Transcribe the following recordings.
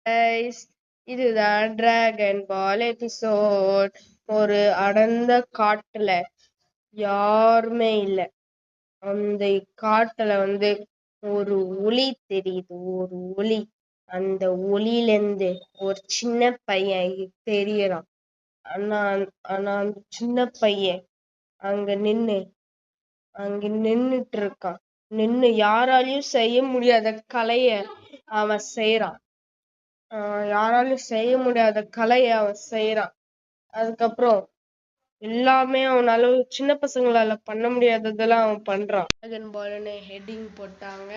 Guys, இதுதான் dragon பால் episode. ஒரு அடர்ந்த காட்டுல யாருமே இல்ல. அந்த காட்டுல ஒரு ஒளி தெரியுது. ஒரு ஒளி. அந்த ஒளியில இருந்து ஒரு சின்ன பையன் தெரியறான். ஆனா ஆனா அந்த சின்ன பையன் அங்க நின்னுட்டு இருக்கான். யாராலையும் செய்ய முடியாத கலைய அவன் செய்யறான். யாராலும் செய்ய முடியாத கலையை அவன் செய்யறான். அதுக்கப்புறம் எல்லாமே அவனால சின்ன பசங்களால பண்ண முடியாததெல்லாம் அவன் பண்றான். டிராகன் பால்னு ஹெட்டிங் போட்டாங்க.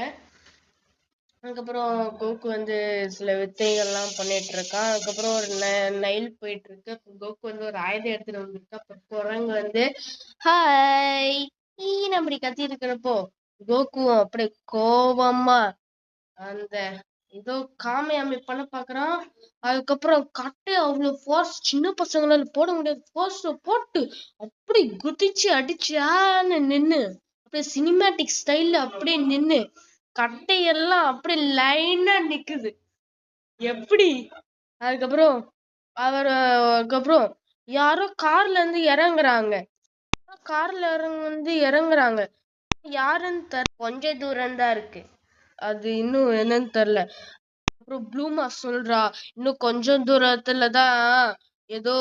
அதுக்கப்புறம் கோகு சில வித்தைகள்லாம் பண்ணிட்டு இருக்கான். அதுக்கப்புறம் ஒரு நைல் போயிட்டு இருக்கு. கோகு ஒரு ஆயுதம் எடுத்துட்டு வந்திருக்கு. அப்புறம் குரங்கு ஹாய் ஈன்னு அப்படி கத்தி இருக்கிறப்போ கோகுவும் அப்படியே கோபமா அந்த ஏதோ காமையாமி பண்ண பாக்குறான். அதுக்கப்புறம் கட்டை அவ்வளவு ஃபோர்ஸ் சின்ன பசங்களால போட முடியாது. ஃபோர்ஸ் போட்டு அப்படி குதிச்சு அடிச்சான்னு நின்னு அப்படியே சினிமேட்டிக் ஸ்டைல்ல அப்படியே நின்னு கட்டையெல்லாம் அப்படியே லைனா நிக்குது. எப்படி அதுக்கப்புறம் அதுக்கப்புறம் யாரோ கார்ல இருந்து இறங்குறாங்க. யாருன்னு கொஞ்ச தூரம் தான் இருக்கு. அது இன்னும் என்னன்னு தெரியல. அப்புறம் ப்ளூமா சொல்றா, இன்னும் கொஞ்சம் தூரத்துலதான் ஏதோ